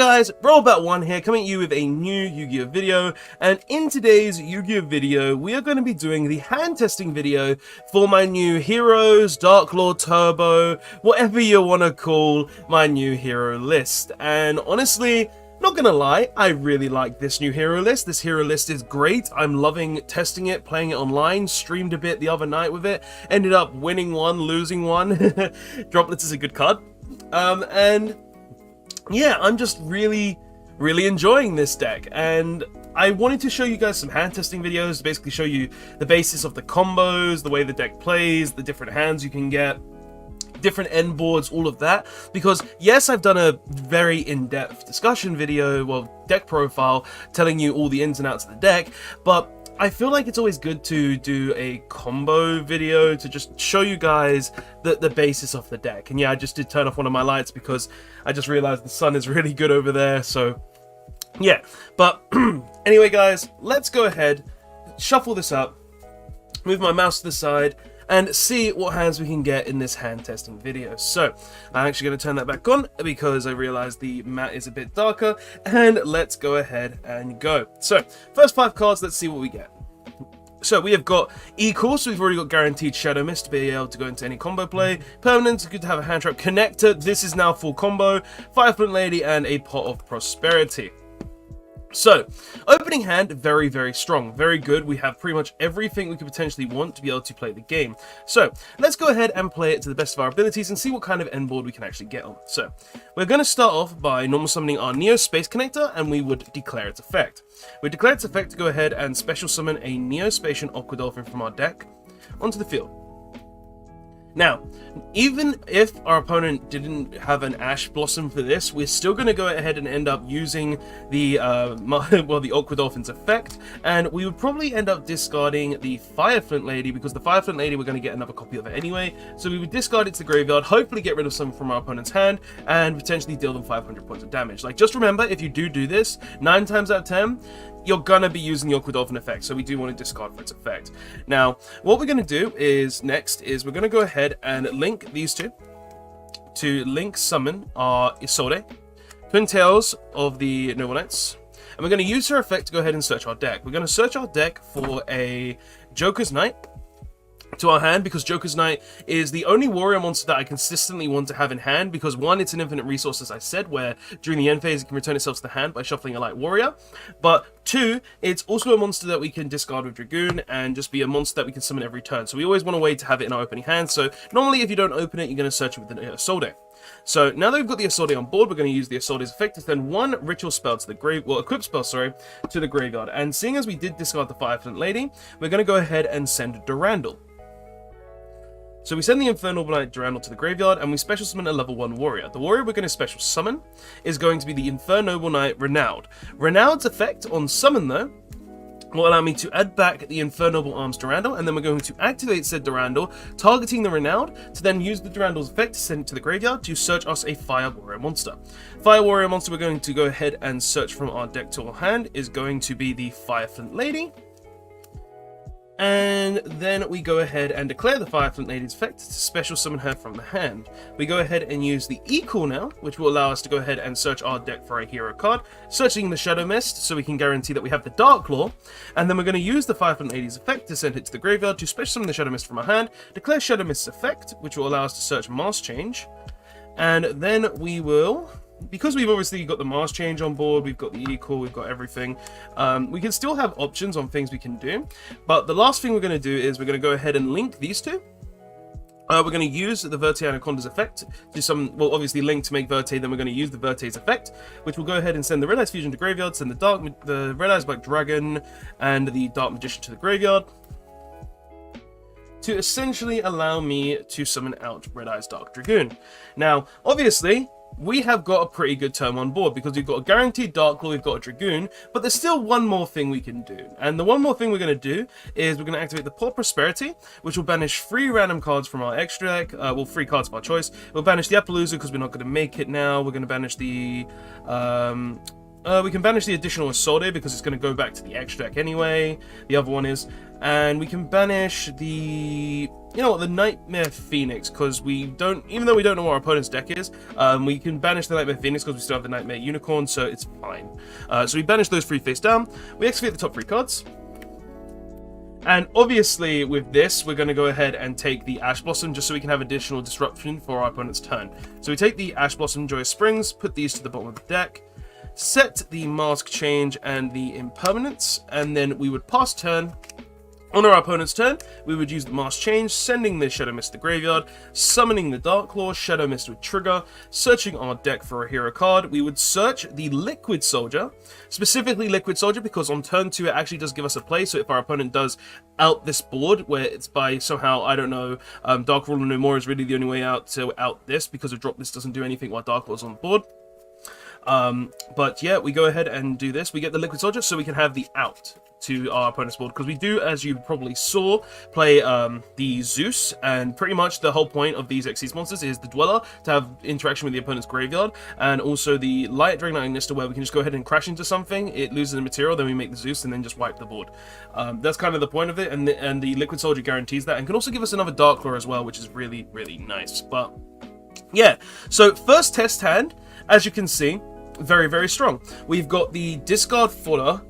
guys, Rollback1 here, coming at you with a new Yu-Gi-Oh video, and in today's Yu-Gi-Oh video, we are going to be doing the hand testing video for my new heroes, Darklaw, Turbo, whatever you want to call my new hero list. And honestly, not gonna lie, I really like this new hero list. This hero list is great. I'm loving testing it, playing it online, streamed a bit the other night with it, ended up winning one, losing one. Droplets is a good card. And yeah, I'm just really enjoying this deck, and I wanted to show you guys some hand testing videos to basically show you the basis of the combos, the way the deck plays, the different hands you can get, different end boards, all of that, because yes, I've done a very in-depth discussion video, well, deck profile, telling you all the ins and outs of the deck, but I feel like it's always good to do a combo video to just show you guys the basis of the deck. And yeah, I just did turn off one of my lights because I just realized the sun is really good over there, so yeah. But anyway guys, let's go ahead, shuffle this up, move my mouse to the side, and see what hands we can get in this hand testing video. So I'm actually going to turn that back on because I realized the mat is a bit darker, and let's go ahead and go. So first 5 cards, let's see what we get. So we have got equal, so we've already got guaranteed Shadow Mist to be able to go into any combo play. Permanent, good to have a hand trap. Connector, this is now full combo. Fireflint Lady and a Pot of Prosperity. So, opening hand, very strong, very good. We have pretty much everything we could potentially want to be able to play the game. So, let's go ahead and play it to the best of our abilities and see what kind of end board we can actually get on. So, we're going to start off by normal summoning our Neo Space Connector, and we would declare its effect. We declare its effect to go ahead and special summon a Neo-Spacian Aqua Dolphin from our deck onto the field. Now, even if our opponent didn't have an Ash Blossom for this, we're still going to go ahead and end up using the the Aqua Dolphin's effect, and we would probably end up discarding the Fireflint Lady, because the Fireflint Lady, we're going to get another copy of it anyway, so we would discard it to the graveyard, hopefully get rid of some from our opponent's hand, and potentially deal them 500 points of damage. Like, just remember, if you do this, 9 times out of 10, you're going to be using the Aqua Dolphin effect, so we do want to discard for its effect. Now, what we're going to do is, next, is we're going to go ahead and link these two to link summon our Isolde, Twin Tails of the Noble Knights, and we're going to use her effect to go ahead and search our deck. We're going to search our deck for a Joker's Knight to our hand, because Joker's Knight is the only warrior monster that I consistently want to have in hand, because one, it's an infinite resource, as I said, where during the end phase it can return itself to the hand by shuffling a light warrior, but 2, it's also a monster that we can discard with Dragoon and just be a monster that we can summon every turn, so we always want a way to have it in our opening hand. So normally if you don't open it, you're going to search it with the Isolde. So now that we've got the Isolde on board, we're going to use the Isolde's effect to send one ritual spell to the equip spell, sorry, to the graveyard, and seeing as we did discard the Fireflint Lady, we're going to go ahead and send Durandal. So we send the Infernal Knight Durandal to the graveyard, and we special summon a level 1 warrior. The warrior we're going to special summon is going to be the Infernoble Knight Renowned. Renowned's effect on summon, though, will allow me to add back the Infernoble Arms Durandal, and then we're going to activate said Durandal, targeting the Renowned, to then use the Durandal's effect to send it to the graveyard to search us a Fire Warrior monster. Fire Warrior monster we're going to go ahead and search from our deck to our hand is going to be the Fireflint Lady. And then we go ahead and declare the Fireflint Lady's effect to special summon her from the hand. We go ahead and use the equal now, which will allow us to go ahead and search our deck for a hero card, searching the Shadow Mist so we can guarantee that we have the Darklaw, and then we're going to use the Fireflint Lady's effect to send it to the graveyard to special summon the Shadow Mist from our hand, declare Shadow Mist's effect, which will allow us to search Mask Change, and then we will, because we've obviously got the Mask Change on board, we've got the equal, we've got everything, we can still have options on things we can do, but the last thing we're going to do is we're going to go ahead and link these two. We're going to use the Verte Anaconda's effect to obviously link to make Verte, then we're going to use the Verte's effect, which will go ahead and send the Red Eyes Fusion to graveyard, send the Red Eyes Black Dragon and the Dark Magician to the graveyard, to essentially allow me to summon out Red Eyes Dark Dragoon. Now, obviously, we have got a pretty good term on board, because we've got a guaranteed Darklaw, we've got a Dragoon, but there's still one more thing we can do. And the one more thing we're going to do is we're going to activate the Pot of Prosperity, which will banish 3 random cards from our extra deck, 3 cards of our choice. We'll banish the Appaloosa because we're not going to make it now. We're going to banish the we can banish the additional Isolde because it's going to go back to the extra deck anyway. The other one is, and we can banish the you know what, the Nightmare Phoenix, because we don't, even though we don't know what our opponent's deck is, we can banish the Nightmare Phoenix because we still have the Nightmare Unicorn, so it's fine. So we banish those 3 face down, we excavate the top 3 cards, and obviously with this, we're going to go ahead and take the Ash Blossom just so we can have additional disruption for our opponent's turn. So we take the Ash Blossom Joyous Springs, put these to the bottom of the deck, set the Mask Change and the Impermanence, and then we would pass turn. On our opponent's turn, we would use the Mask Change, sending the Shadow Mist to the graveyard, summoning the Darklaw, Shadow Mist would trigger, searching our deck for a hero card. We would search the Liquid Soldier, specifically Liquid Soldier, because on turn 2 it actually does give us a play, so if our opponent does out this board, where it's by somehow, I don't know, Dark Ruler No More is really the only way out to out this, because a drop this doesn't do anything while Darklaw is on the board. But yeah, we go ahead and do this. We get the Liquid Soldier so we can have the out to our opponent's board, because we do, as you probably saw, play the Zeus, and pretty much the whole point of these Xyz monsters is the Dweller, to have interaction with the opponent's graveyard, and also the Light Dragon Nista, where we can just go ahead and crash into something, it loses the material, then we make the Zeus, and then just wipe the board. That's kind of the point of it, and the Liquid Soldier guarantees that, and can also give us another Darklaw as well, which is really, really nice. But yeah, so first test hand, as you can see, very, very strong. We've got the discard fodder.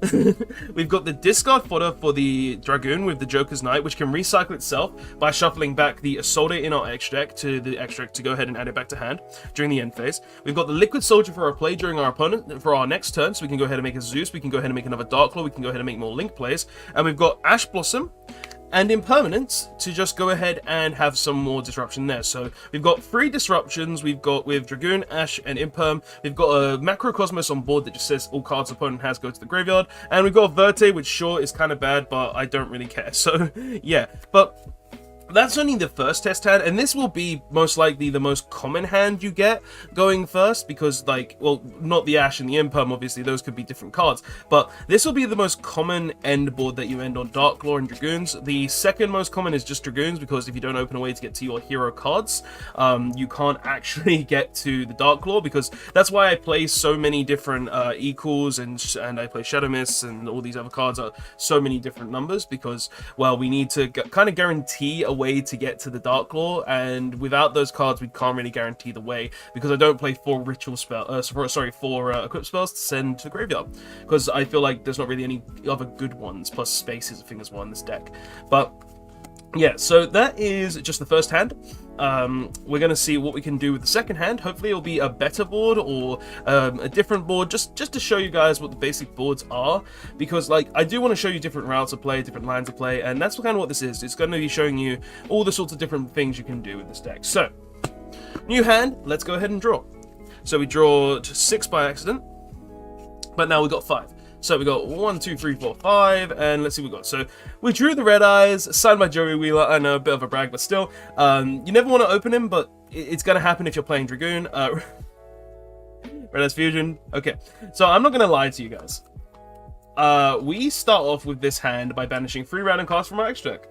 We've got the discard fodder for the Dragoon with the Joker's Knight, which can recycle itself by shuffling back the Isolde in our extra deck to the extra deck to go ahead and add it back to hand during the end phase. We've got the Liquid Soldier for our play during our opponent for our next turn, so we can go ahead and make a Zeus, we can go ahead and make another Darklaw, we can go ahead and make more Link plays, and we've got Ash Blossom and Impermanence to just go ahead and have some more disruption there. So we've got 3 disruptions. We've got with Dragoon, Ash, and Imperm. We've got a Macrocosmos on board that just says all cards opponent has go to the graveyard. And we've got a Verte, which sure is kind of bad, but I don't really care. So yeah, but that's only the first test hand, and this will be most likely the most common hand you get going first, because, like, well, not the Ash and the Imperm, obviously, those could be different cards, but this will be the most common end board that you end on Darklaw and Dragoons. The second most common is just Dragoons, because if you don't open a way to get to your hero cards, you can't actually get to the Darklaw, because that's why I play so many different equals, and I play Shadow Mists, and all these other cards are so many different numbers, because, well, we need to kind of guarantee a way to get to the Darklaw, and without those cards we can't really guarantee the way, because I don't play 4 ritual spell four equip spells to send to the graveyard, because I feel like there's not really any other good ones, plus space is a thing as well in this deck. But yeah, so that is just the first hand. We're going to see what we can do with the second hand. Hopefully it'll be a better board, or a different board, just to show you guys what the basic boards are, because, like, I do want to show you different routes of play, different lines of play, and that's kind of what this is. It's going to be showing you all the sorts of different things you can do with this deck. So, new hand, let's go ahead and draw. So we draw 6 by accident, but now we've got 5. So we got 1, 2, 3, 4, 5, and let's see what we got. So we drew the Red Eyes, signed by Joey Wheeler. I know, a bit of a brag, but still. You never want to open him, but it's going to happen if you're playing Dragoon. Red Eyes Fusion. Okay, so I'm not going to lie to you guys. We start off with this hand by banishing 3 random cards from our extra deck.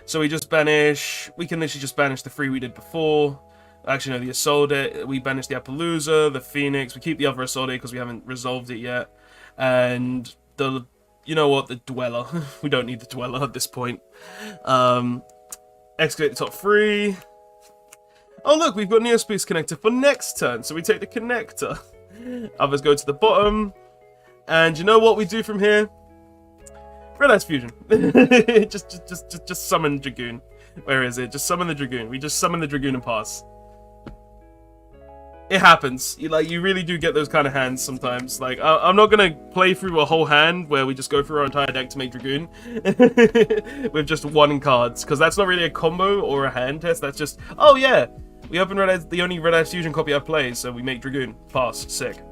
So we just banish, we can literally just banish the 3 we did before. Actually, no, the Isolde, we banish the Appaloosa, the Phoenix, we keep the other Isolde because we haven't resolved it yet. And the, you know what, the Dweller. We don't need the Dweller at this point. Excavate the top 3. Oh look, we've got Neospace Connector for next turn, so we take the Connector. Others go to the bottom. And you know what we do from here? Red Eyes Fusion. just summon Dragoon. Where is it? Just summon the Dragoon. We just summon the Dragoon and pass. It happens. You really do get those kind of hands sometimes. Like, I'm not gonna play through a whole hand where we just go through our entire deck to make Dragoon with just 1 cards, because that's not really a combo or a hand test. That's just, oh yeah, we open Red Eyes, the only Red Eyes Fusion copy I play, so we make Dragoon. Pass. Sick.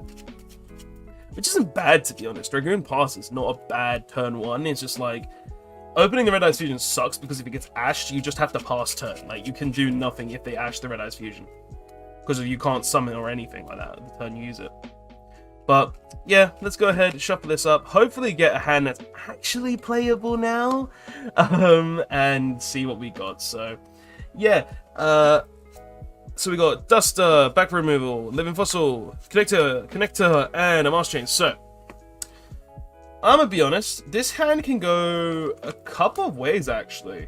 Which isn't bad, to be honest. Dragoon Pass is not a bad turn 1. It's just like, opening the Red Eyes Fusion sucks, because if it gets ashed, you just have to pass turn. Like, you can do nothing if they ash the Red Eyes Fusion, because you can't summon or anything like that the turn you use it. But yeah, let's go ahead and shuffle this up. Hopefully get a hand that's actually playable now, and see what we got. So yeah, so we got Duster, Back Removal, Living Fossil, Connector, and a Mask Change. So I'm gonna be honest, this hand can go a couple of ways actually.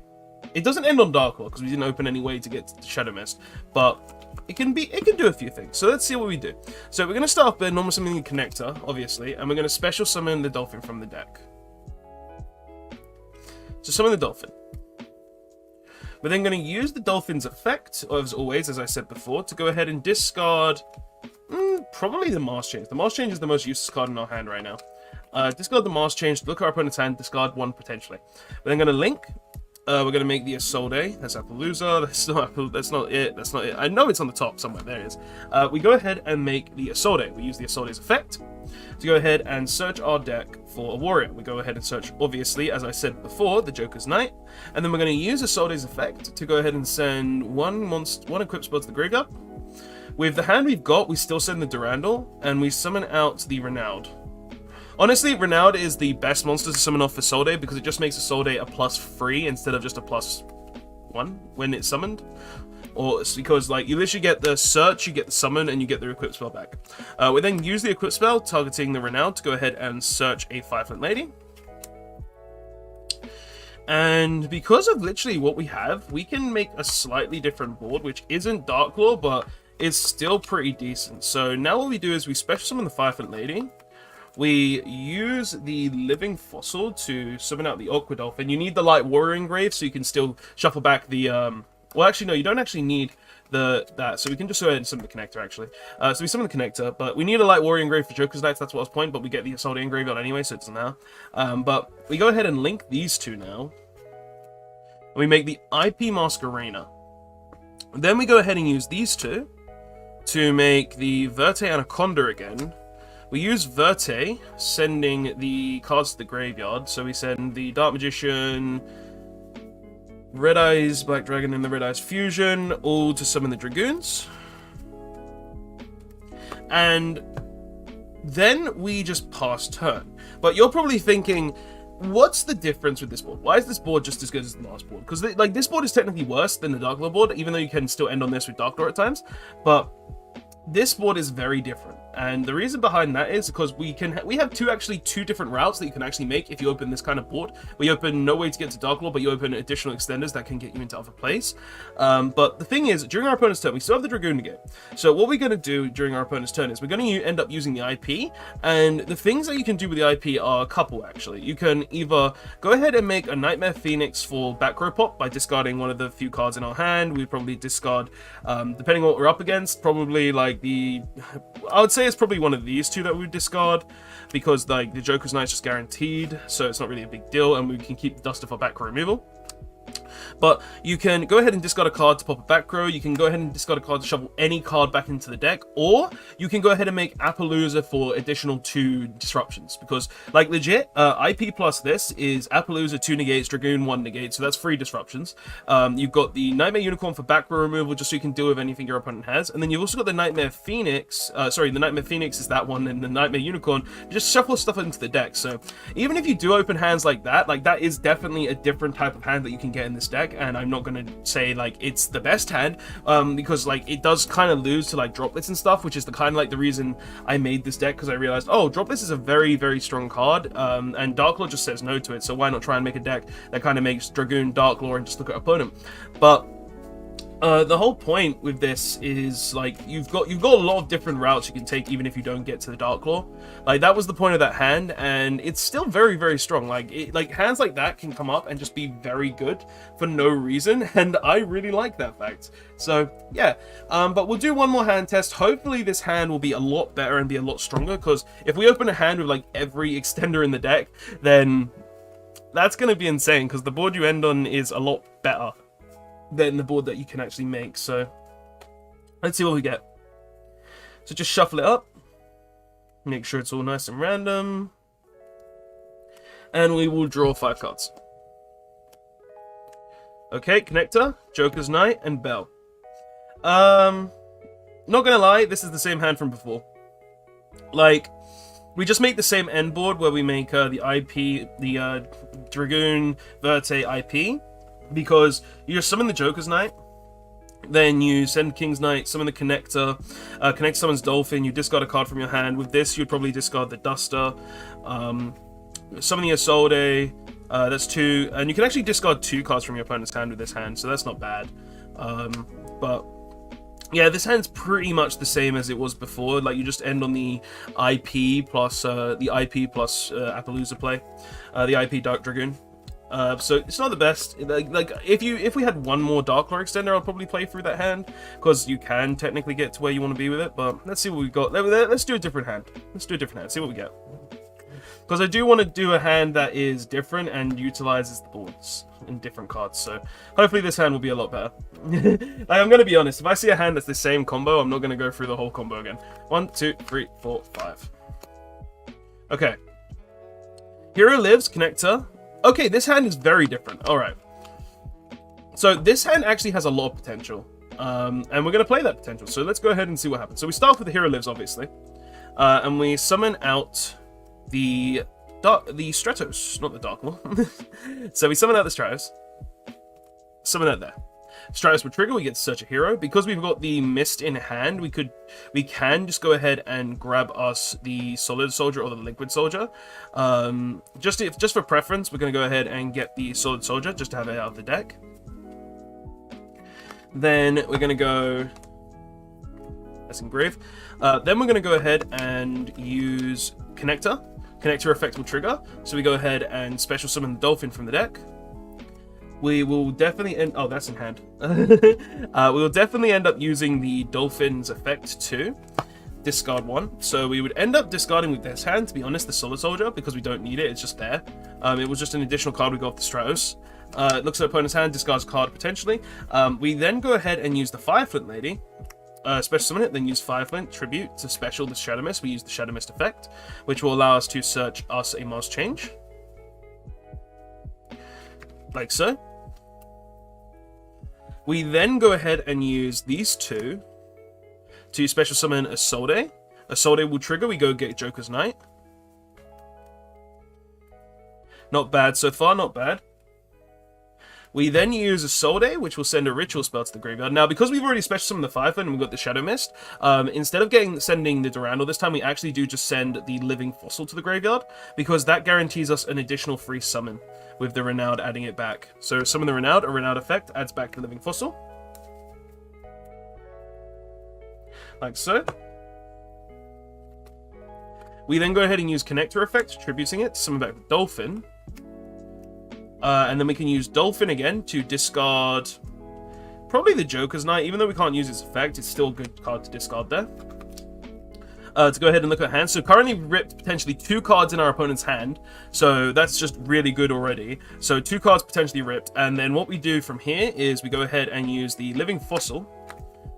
It doesn't end on Darklaw because we didn't open any way to get to Shadow Mist, but it can do a few things. So let's see what we do. So we're going to start off by normal summoning the Connector, obviously, and we're going to special summon the Dolphin from the deck. So summon the Dolphin. We're then going to use the Dolphin's effect, as always, as I said before, to go ahead and discard probably the Mask Change. The Mask Change is the most useless card in our hand right now. Discard the Mask Change, look at our opponent's hand, discard one potentially. We're then going to link. We're going to make the Isolde. That's Appaloosa. That's not it. I know it's on the top somewhere. There it is. We go ahead and make the Isolde. We use the Isolde's effect to go ahead and search our deck for a warrior. We go ahead and search, obviously, as I said before, the Joker's Knight. And then we're going to use Isolde's effect to go ahead and send one equip spell to the graveyard. With the hand we've got, we still send the Durandal, and we summon out the Renowned. Honestly, Renowned is the best monster to summon off Isolde because it just makes Isolde a +3 instead of just a +1 when it's summoned. Or it's because, like, you literally get the search, you get the summon, and you get the equip spell back. We then use the equip spell, targeting the Renowned, to go ahead and search a 5-foot lady. And because of literally what we have, we can make a slightly different board, which isn't Darklaw, but it's still pretty decent. So now what we do is we special summon the 5-foot lady. We use the Living Fossil to summon out the Aqua Dolphin. You need the Light Warrior Engrave, so you can still shuffle back the... Well, actually, no, you don't actually need that. So we can just go ahead and summon the Connector, actually. So we summon the Connector, but we need a Light Warrior Engrave for Joker's Knights. That's what I was pointing, but we get the Assault Engrave on anyway, so it doesn't matter. But we go ahead and link these two now. And we make the IP Masquerena. Then we go ahead and use these two to make the Verte Anaconda again. We use Verte, sending the cards to the graveyard. So we send the Dark Magician, Red Eyes, Black Dragon, and the Red Eyes Fusion, all to summon the Dragoons. And then we just pass turn. But you're probably thinking, what's the difference with this board? Why is this board just as good as the last board? Because like this board is technically worse than the Darklaw board, even though you can still end on this with Darklaw at times. But this board is very different, and the reason behind that is because we have two different routes that you can actually make if you open this kind of board. We open no way to get to Darklaw, but you open additional extenders that can get you into other plays. But the thing is, during our opponent's turn, we still have the Dragoon to get. So what we're going to do during our opponent's turn is we're going to end up using the IP, and the things that you can do with the IP are a couple, actually. You can either go ahead and make a Nightmare Phoenix for back row pop by discarding one of the few cards in our hand. We'd probably discard, depending on what we're up against, probably like I would say it's probably one of these two that we would discard, because like the Joker's Knight's just guaranteed, so it's not really a big deal, and we can keep the Duster for back row removal. But you can go ahead and discard a card to pop a back row, you can go ahead and discard a card to shovel any card back into the deck, or you can go ahead and make Appaloosa for additional 2 disruptions, because like legit, IP plus this is Appaloosa 2 negates, Dragoon 1 negate, so that's 3 disruptions. You've got the Nightmare Unicorn for back row removal, just so you can deal with anything your opponent has, and then you've also got the Nightmare Phoenix, the Nightmare Phoenix is that one, and the Nightmare Unicorn, just shuffle stuff into the deck. So even if you do open hands like that is definitely a different type of hand that you can get in this deck. And I'm not going to say like it's the best hand, because like it does kind of lose to like droplets and stuff, which is the kind of like the reason I made this deck, because I realized, oh, droplets is a very, very strong card, and Darklaw just says no to it, so why not try and make a deck that kind of makes Dragoon, Darklaw, and just look at opponent. But the whole point with this is like you've got a lot of different routes you can take even if you don't get to the Darklaw. Like that was the point of that hand, and it's still very, very strong. Like hands like that can come up and just be very good for no reason, and I really like that fact. So yeah, but we'll do one more hand test. Hopefully this hand will be a lot better and be a lot stronger, because if we open a hand with like every extender in the deck, then that's going to be insane, because the board you end on is a lot better than the board that you can actually make. So let's see what we get. So just shuffle it up, make sure it's all nice and random, and we will draw 5 cards. Okay, Connector, Joker's Knight, and Bell. Not gonna lie, this is the same hand from before. Like, we just make the same end board where we make the IP, the Dragoon Verte IP, because you just summon the Joker's Knight, then you send King's Knight, summon the Connector, Connect summons Dolphin, you discard a card from your hand. With this, you'd probably discard the Duster, summon the Isolde, That's 2, and you can actually discard 2 cards from your opponent's hand with this hand, so that's not bad. But yeah, this hand's pretty much the same as it was before. Like, you just end on the IP plus Appaloosa play, the IP Dark Dragoon. So it's not the best. Like if we had one more Darklaw extender, I'll probably play through that hand, because you can technically get to where you want to be with it. But let's see what we've got. Let's do a different hand. See what we get. Because I do want to do a hand that is different and utilizes the boards in different cards. So hopefully this hand will be a lot better. Like, I'm going to be honest. If I see a hand that's the same combo, I'm not going to go through the whole combo again. 1, 2, 3, 4, 5. Okay. Hero lives, connector. Okay, this hand is very different. Alright. So this hand actually has a lot of potential. And we're going to play that potential. So let's go ahead and see what happens. So we start with the Hero Lives, obviously. And we summon out the Stratos, not the Darklaw. So we summon out the Stratos. Summon that there. Stratos will trigger, we get Search a Hero. Because we've got the Mist in hand, we can just go ahead and grab us the Solid Soldier or the Liquid Soldier. Just for preference, we're going to go ahead and get the Solid Soldier, just to have it out of the deck. Then we're going to go... That's Engrave. Then we're going to go ahead and use Connector. Connector effect will trigger, so we go ahead and special summon the Dolphin from the deck. We will definitely end... Oh, that's in hand. We will definitely end up using the Dolphin's effect too. Discard 1. So we would end up discarding with this hand, to be honest, the Solid Soldier, because we don't need it. It's just there. It was just an additional card we got off the Stratos. It looks at opponent's hand, discards a card potentially. We then go ahead and use the Fireflint Lady. Special summon it, then use Fireflint Tribute to special the Shadow Mist. We use the Shadow Mist effect, which will allow us to search us a Mars Change. Like so. We then go ahead and use these 2 to special summon a Isolde. Isolde will trigger, we go get Joker's Knight. Not bad so far, not bad. We then use a Isolde, which will send a ritual spell to the graveyard. Now, because we've already special summoned the Fireflint and we've got the Shadow Mist, instead of sending the Durandal this time, we actually do just send the Living Fossil to the graveyard, because that guarantees us an additional free summon, with the Renowned adding it back. So summon the Renowned, a Renowned effect adds back the Living Fossil. Like so. We then go ahead and use Connector effect, tributing it to summon back the Dolphin. And then we can use Dolphin again to discard probably the Joker's Knight. Even though we can't use its effect, it's still a good card to discard there. To go ahead and look at hand. So currently ripped potentially 2 cards in our opponent's hand. So that's just really good already. So 2 cards potentially ripped. And then what we do from here is we go ahead and use the Living Fossil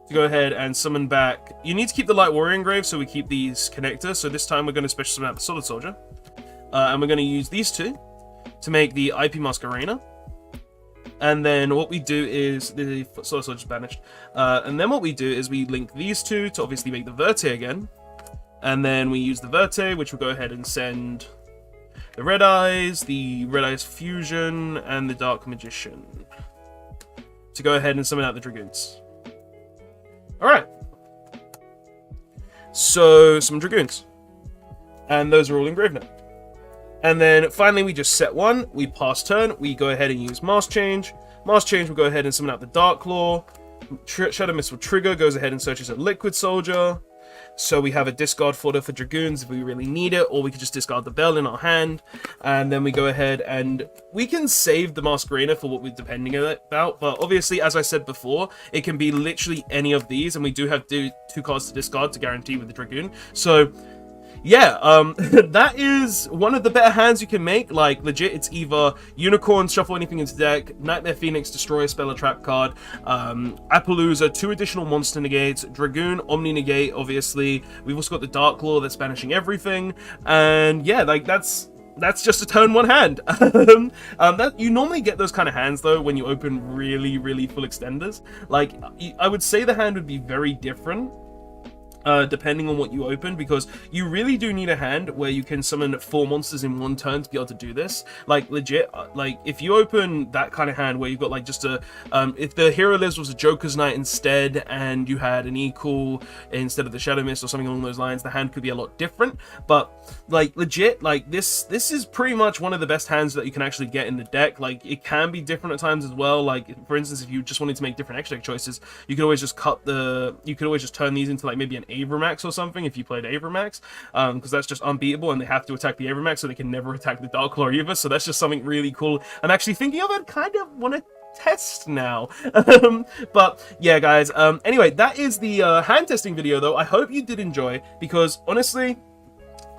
to go ahead and summon back. You need to keep the Light Warrior engraved, so we keep these connectors. So this time we're going to special summon out the Solid Soldier. And we're going to use these 2 to make the IP Masquerena. And then what we do is the Solid Soldier's banished. And then what we do is we link these 2 to obviously make the Verte again. And then we use the Verte, which will go ahead and send the Red Eyes Fusion, and the Dark Magician to go ahead and summon out the Dragoons. Alright. So, some Dragoons. And those are all engraved now. And then finally we just set 1, we pass turn, we go ahead and use Mars Change. Mars Change will go ahead and summon out the Darklaw. Shadow Mist will trigger, goes ahead and searches a Liquid Soldier. So we have a discard fodder for Dragoons if we really need it, or we could just discard the Bell in our hand. And then we go ahead and we can save the Masquerena for what we're depending about. But obviously, as I said before, it can be literally any of these, and we do have 2 cards to discard to guarantee with the Dragoon. So yeah, that is one of the better hands you can make. Like, legit, it's either Unicorn, shuffle anything into deck, Nightmare Phoenix, destroy a spell or trap card, Appaloosa, 2 additional monster negates, Dragoon, Omni negate, obviously. We've also got the Darklaw that's banishing everything, and yeah, like, that's just a turn 1 hand. That you normally get those kind of hands though when you open really, really full extenders. Like, I would say the hand would be very different depending on what you open, because you really do need a hand where you can summon 4 monsters in 1 turn to be able to do this. Like, legit, like, if you open that kind of hand where you've got, like, just a, if the Hero Lives was a Joker's Knight instead, and you had an equal instead of the Shadow Mist or something along those lines, the hand could be a lot different. But, like, legit, like, this is pretty much one of the best hands that you can actually get in the deck. Like, it can be different at times as well. Like, for instance, if you just wanted to make different extra deck choices, you could always just you could always just turn these into, like, maybe an Avramax or something if you played Avramax, because that's just unbeatable, and they have to attack the Avramax, so they can never attack the Darklaw either. So that's just something really cool. I'm actually thinking of it, kind of want to test now. But yeah, guys, anyway, that is the hand testing video, though. I hope you did enjoy, because honestly,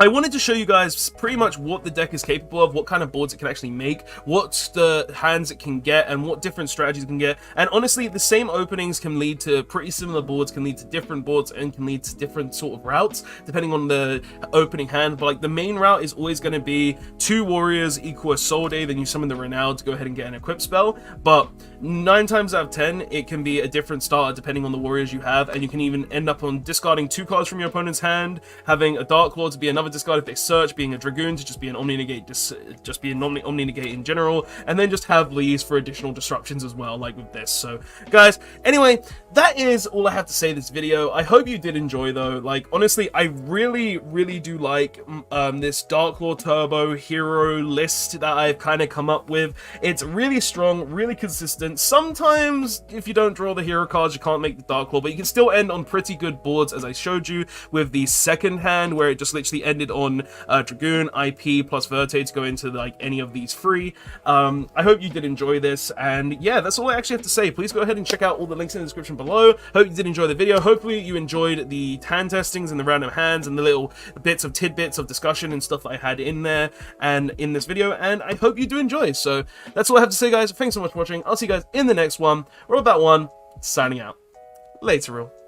I wanted to show you guys pretty much what the deck is capable of, what kind of boards it can actually make, what the hands it can get, and what different strategies it can get. And honestly, the same openings can lead to pretty similar boards, can lead to different boards, and can lead to different sort of routes, depending on the opening hand. But like, the main route is always going to be 2 warriors equal a Soul Day, then you summon the Renowned to go ahead and get an equip spell. But 9 times out of 10, it can be a different starter depending on the warriors you have, and you can even end up on discarding 2 cards from your opponent's hand, having a Darklaw to be another discard if they search, being a Dragoon to just be an Omni Negate, just be an Omni Negate in general, and then just have Lees for additional disruptions as well, like with this. So guys, anyway, that is all I have to say this video. I hope you did enjoy, though. Like, honestly, I really do like this Darklaw Turbo hero list that I've kind of come up with. It's really strong, really consistent. Sometimes if you don't draw the hero cards, you can't make the Darklaw, but you can still end on pretty good boards, as I showed you with the second hand, where it just literally ended on Dragoon, IP, plus Verte to go into like any of these 3. I hope you did enjoy this, and yeah, that's all I actually have to say. Please go ahead and check out all the links in the description below. Hope you did enjoy the video. Hopefully you enjoyed the hand testings and the random hands and the little bits of tidbits of discussion and stuff that I had in there and in this video, and I hope you do enjoy. So that's all I have to say, guys. Thanks so much for watching. I'll see you guys in the next one. We're about one, signing out. Later, all.